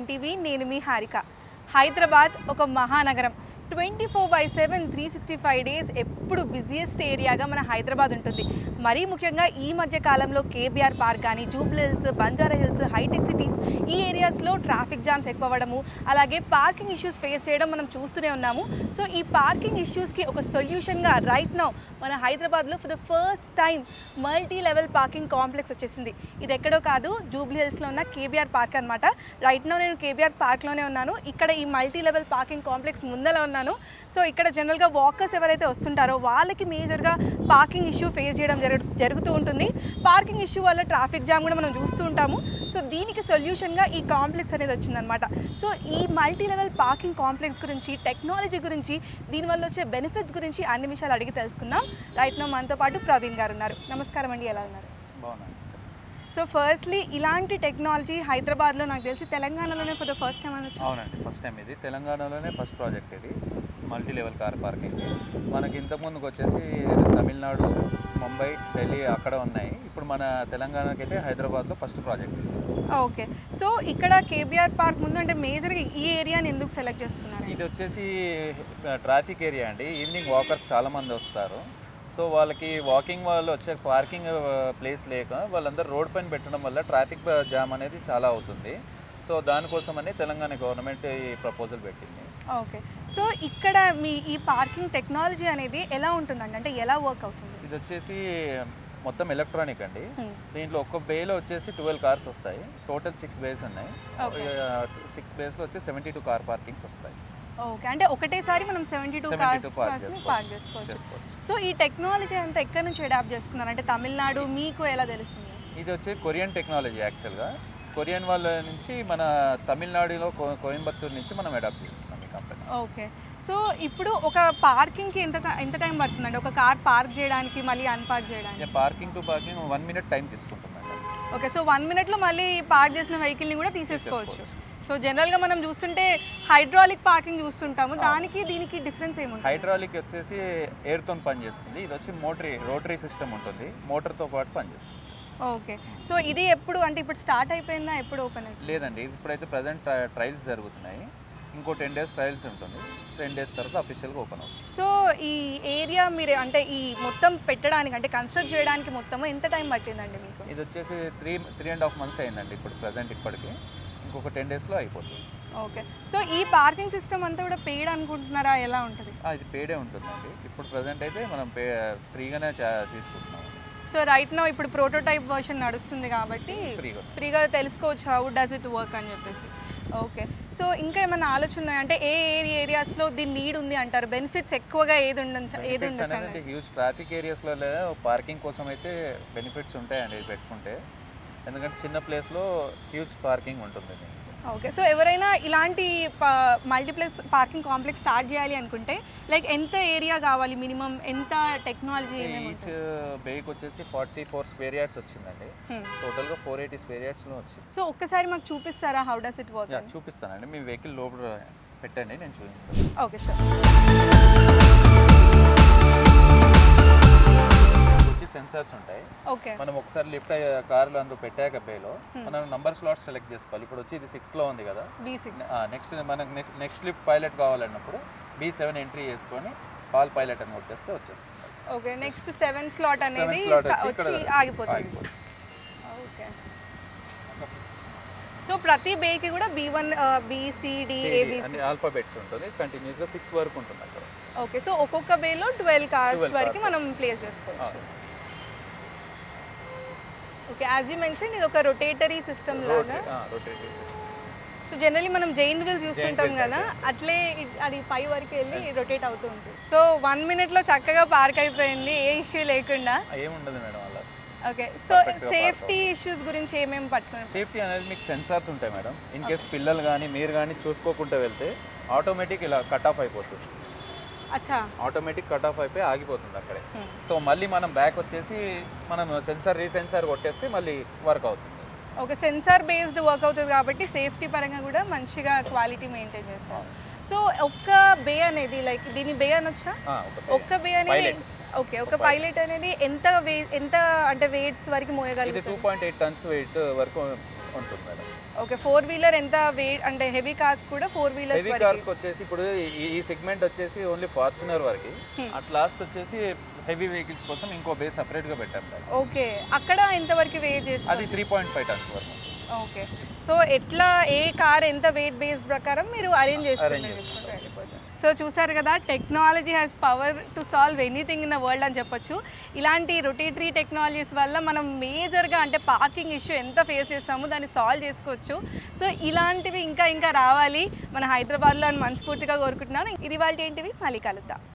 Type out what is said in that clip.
NTV నేను మీ హారిక. హైదరాబాద్ ఒక మహానగరం. 24/7 365 డేస్ ఎప్పుడు బిజియెస్ట్ ఏరియాగా మన హైదరాబాద్ ఉంటుంది. మరీ ముఖ్యంగా ఈ మధ్య కాలంలో కేబీఆర్ పార్క్ కానీ, జూబ్లీ హిల్స్, బంజారా హిల్స్, హైటెక్ సిటీస్ ఈ ఏరియాస్లో ట్రాఫిక్ జామ్స్ ఎక్కువ అవ్వడము, అలాగే పార్కింగ్ ఇష్యూస్ ఫేస్ చేయడం మనం చూస్తూనే ఉన్నాము. సో ఈ పార్కింగ్ ఇష్యూస్కి ఒక సొల్యూషన్గా రైట్ నౌ మన హైదరాబాద్లో for the first time multi level parking complex వచ్చేసింది. ఇది ఎక్కడో కాదు, జూబ్లీ హిల్స్లో ఉన్న కేబీఆర్ పార్క్ అనమాట. రైట్ నౌ నేను కేబీఆర్ పార్క్లోనే ఉన్నాను. ఇక్కడ ఈ మల్టీ లెవెల్ పార్కింగ్ కాంప్లెక్స్ ముందర ఉన్నాను. సో ఇక్కడ జనరల్గా వాకర్స్ ఎవరైతే వస్తుంటారో వాళ్ళకి మేజర్గా పార్కింగ్ ఇష్యూ ఫేస్ చేయడం జరుగుతూ ఉంటుంది. పార్కింగ్ ఇష్యూ వల్ల ట్రాఫిక్ జామ్ కూడా మనం చూస్తూ ఉంటాము. సో దీనికి సొల్యూషన్గా ఈ కాంప్లెక్స్ అనేది వచ్చిందనమాట. సో ఈ మల్టీ లెవెల్ పార్కింగ్ కాంప్లెక్స్ గురించి, టెక్నాలజీ గురించి, దీనివల్ల వచ్చే బెనిఫిట్స్ గురించి అన్ని విషయాలు అడిగి తెలుసుకుందాం. రైట్ నౌ మనతో పాటు ప్రవీణ్ గారు ఉన్నారు. నమస్కారం అండి, ఎలా ఉన్నారు? సో ఫస్ట్లీ ఇలాంటి టెక్నాలజీ హైదరాబాద్లో నాకు తెలిసి తెలంగాణలోనే ఫర్ ద ఫస్ట్ టైం అని. అవునండి, ఫస్ట్ టైం ఇది తెలంగాణలోనే ఫస్ట్ ప్రాజెక్ట్ ఇది మల్టీ లెవెల్ కార్ పార్కింగ్. మనకి ఇంతకుముందుకు వచ్చేసి తమిళనాడు, ముంబై, ఢిల్లీ అక్కడ ఉన్నాయి. ఇప్పుడు మన తెలంగాణకి అయితే హైదరాబాద్లో ఫస్ట్ ప్రాజెక్ట్. ఓకే, సో ఇక్కడ కేబీఆర్ పార్క్ ముందు అంటే మేజర్గా ఈ ఏరియాని ఎందుకు సెలెక్ట్ చేసుకున్నారు? ఇది వచ్చేసి ట్రాఫిక్ ఏరియా అండి. ఈవినింగ్ వాకర్స్ చాలామంది వస్తారు. సో వాళ్ళకి వాకింగ్ వాళ్ళు వచ్చే పార్కింగ్ ప్లేస్ లేక వాళ్ళందరూ రోడ్ పైన పెట్టడం వల్ల ట్రాఫిక్ జామ్ అనేది చాలా అవుతుంది. సో దానికోసమని తెలంగాణ గవర్నమెంట్ ఈ ప్రపోజల్ పెట్టింది. ఓకే, సో ఇక్కడ మీ ఈ పార్కింగ్ టెక్నాలజీ అనేది ఎలా ఉంటుందండి, అంటే ఎలా వర్క్ అవుతుంది? ఇది వచ్చేసి మొత్తం ఎలక్ట్రానిక్ అండి. దీంట్లో ఒక్క బేలో వచ్చేసి 12 కార్స్ వస్తాయి. టోటల్ 6 బేస్ ఉన్నాయి. 6 బేస్లో వచ్చి 72 కార్ పార్కింగ్స్ వస్తాయి. ఓకే, అంటే ఒకటేసారి మనం 72 కార్స్ని పార్క్ చేసుకోవచ్చు. సో ఈ టెక్నాలజీ అంతా ఎక్కడి నుంచి అడాప్ట్ చేసుకున్నారు, అంటే తమిళనాడు మీకు ఎలా తెలుస్తుంది? ఇది వచ్చి కొరియన్ టెక్నాలజీ. యాక్చువల్గా కొరియన్ వాళ్ళ నుంచి మన తమిళనాడులో కోయంబత్తూరు నుంచి మనం అడాప్ట్ చేసుకున్నాం ఈ కంపెనీ. ఓకే, సో ఇప్పుడు ఒక పార్కింగ్కి ఎంత టైం పడుతుందండి, ఒక కార్ పార్క్ చేయడానికి మళ్ళీ అన్పార్క్ చేయడానికి? Parking to parking 1 minute time తీసుకుంటుందండి. ఓకే, సో 1 minuteలో మళ్ళీ పార్క్ చేసిన వెహికల్ని కూడా తీసేసుకోవచ్చు. సో జనరల్గా మనం చూస్తుంటే హైడ్రాలిక్ పార్కింగ్ చూస్తుంటాము, దానికి దీనికి డిఫరెన్స్ ఏముంటుంది? హైడ్రాలిక్ వచ్చేసి ఎయిర్తో పనిచేస్తుంది. ఇది వచ్చి రోటరీ సిస్టమ్ ఉంటుంది, మోటార్తో పాటు పనిచేస్తుంది. ఓకే, సో ఇది ఎప్పుడు, అంటే ఇప్పుడు స్టార్ట్ అయిపోయిందా, ఎప్పుడు ఓపెన్ అవుతుంది? లేదండి, ఇప్పుడైతే ప్రజెంట్ ట్రయల్స్ జరుగుతున్నాయి. ఇంకో 10 days ట్రయల్స్ ఉంటుంది. 10 days తర్వాత అఫీషియల్గా ఓపెన్ అవుతుంది. సో ఈ ఏరియా మీరు అంటే ఈ మొత్తం పెట్టడానికి, అంటే కన్స్ట్రక్ట్ చేయడానికి మొత్తం ఎంత టైం పట్టిందండి మీకు? ఇది వచ్చేసి 3.5 months అయిందండి ఇప్పుడు ప్రజెంట్. ఇప్పటికి ఇంకొక 10 daysలో అయిపోతుంది. ఓకే, సో ఈ పార్కింగ్ సిస్టమ్ అంతా కూడా పెయిడ్ అనుకుంటున్నారా, ఎలా ఉంటుంది? ఇది పేడే ఉంటుందండి. ఇప్పుడు ప్రజెంట్ అయితే మనం ఫ్రీగానే తీసుకుంటున్నాం. సో రైట్ నౌ ఇప్పుడు ప్రోటోటైప్ వర్షన్ నడుస్తుంది కాబట్టి ఫ్రీగా తెలుసుకోవచ్చు హౌ డస్ ఇట్ వర్క్ అని చెప్పేసి. ఓకే, సో ఇంకా ఏమైనా ఆలోచన ఉన్నాయా, అంటే ఏ ఏరియాస్లో దీని నీడ్ ఉంది అంటారు, బెనిఫిట్స్ ఎక్కువగా ఏది ఉండొచ్చు? హ్యూజ్ ట్రాఫిక్ ఏరియాస్లో పార్కింగ్ కోసం అయితే బెనిఫిట్స్ ఉంటాయండి ఇది పెట్టుకుంటే. ఎందుకంటే చిన్న ప్లేస్లో హ్యూజ్ పార్కింగ్ ఉంటుంది. ఓకే, సో ఎవరైనా ఇలాంటి మల్టీప్లేస్ పార్కింగ్ కాంప్లెక్స్ స్టార్ట్ చేయాలి అనుకుంటే లైక్ ఎంత ఏరియా కావాలి, మినిమం ఎంత టెక్నాలజీ? ఈచ్ బేకి వచ్చేసి 44 square yards వచ్చిందండి. టోటల్గా 480 square yardsలో వచ్చింది. సో ఒక్కసారి మాకు చూపిస్తారా, హౌ డస్ ఇట్ వర్క్? చూపిస్తానండి. మీ వెహికల్ లోపల పెట్టండి, నేను చూపిస్తాను. Okay, sure. సెన్సార్స్ ఉంటాయి. ఓకే, మనం ఒకసారి లిఫ్ట్ కార్లు అందులో పెట్టాక బేలో మనం నంబర్ స్లాట్స్ సెలెక్ట్ చేసుకోవాలి. ఇప్పుడు వచ్చి ఇది 6లో ఉంది కదా, B6. నెక్స్ట్ మనకు నెక్స్ట్ లిఫ్ట్ పైలట్ కావాలన్నప్పుడు B7 ఎంట్రీ చేసుకొని కాల్ పైలట్ అని కొట్టేస్తే వచ్చేస్తుంది. ఓకే, నెక్స్ట్ 7 స్లాట్ అనేది ఆగిపోతుంది. ఓకే, సో ప్రతి బేకి కూడా B1 BCD ABC అన్ని ఆల్ఫాబెట్స్ ఉంటుంది. కంటిన్యూస్గా 6 వరకు ఉంటుంది అక్కడ. ఓకే, సో ఒక్కొక్క బేలో 12 కార్స్ వరకు మనం ప్లేస్ చేసుకోవచ్చు. ఓకే, యాజ్ యూ మెన్షన్ ఇది ఒక రొటేటరీ సిస్టమ్ లాగా. సో జనరల్లీ మనం జైంట్ వీల్స్ చూస్తుంటాం కదా, అట్లే అది పై వరకు వెళ్ళి రొటేట్ అవుతూ ఉంటుంది. సో 1 minuteలో చక్కగా పార్క్ అయిపోయింది, ఏ ఇష్యూ లేకుండా. ఏముండదు మేడం అలా. ఓకే, సో సేఫ్టీ ఇష్యూస్ గురించి ఏమేమి పట్టుకున్నారు? సేఫ్టీ అనేది మీకు సెన్సార్స్ ఉంటాయి మేడం. ఇన్ కేస్ పిల్లలు కానీ మీరు కానీ చూసుకోకుండా వెళ్తే ఆటోమేటిక్ ఇలా కట్ ఆఫ్ అయిపోతుంది. అచ్చా, ఆటోమేటిక్ కట్ ఆఫ్ అయిపోయి ఆగిపోతుంది అక్కడే. సో మళ్ళీ మనం బ్యాక్ వచ్చేసి మనం రీసెన్సార్ కొట్టేస్తే మళ్ళీ వర్క్ అవుతుంది. ఓకే, సెన్సార్ బేస్డ్ వర్క్ అవుతుంది కాబట్టి సేఫ్టీ పరంగా కూడా మంచిగా క్వాలిటీ మెయింటైన్ చేస్తారు. సో ఒక్క బే అనేది లైక్ దీని బే అనొచ్చా? ఒక్క బే అనేది ఓకే, ఒక పైలట్ అనేది ఎంత అంటే వెయిట్స్ వరకు మోయగలుగుతుంది? 2.8 tons వెయిట్ వరకు ఉంటుంది మేడం. ఓకే, 4-వీలర్ ఎంత వెయిట్ అంటే హెవీ కార్స్ కూడా 4-వీలర్స్ హెవీ కార్స్కి వచ్చేసి ఇప్పుడు ఈ సెగ్మెంట్ వచ్చేసి ఓన్లీ ఫార్చునర్ వరకు, అట్ లాస్ట్ వచ్చేసి హెవీ వెహికల్స్ కోసం ఇంకో బేస్ సపరేట్గా పెట్టాం మేడం. ఓకే, అక్కడ ఎంత వరకు వెయిట్ చేస్తారు? అది 3.5 టన్స్ వరకు. ఓకే, సో ఎట్లా ఏ కార్ ఎంత వెయిట్ బేస్ ప్రకారం మీరు అరేంజ్ చేసుకుంటారు? సో చూసారు కదా, technology has power to solve anything in the world అని చెప్పొచ్చు. ఇలాంటి రొటేటరీ టెక్నాలజీస్ వల్ల మనం మేజర్గా అంటే పార్కింగ్ ఇష్యూ ఎంత ఫేస్ చేస్తామో దాన్ని సాల్వ్ చేసుకోవచ్చు. సో ఇలాంటివి ఇంకా రావాలి మన హైదరాబాద్లో అని మనస్ఫూర్తిగా కోరుకుంటున్నాను. ఇది వాళ్ళ ఏంటివి, మళ్ళీ కలుద్దాం.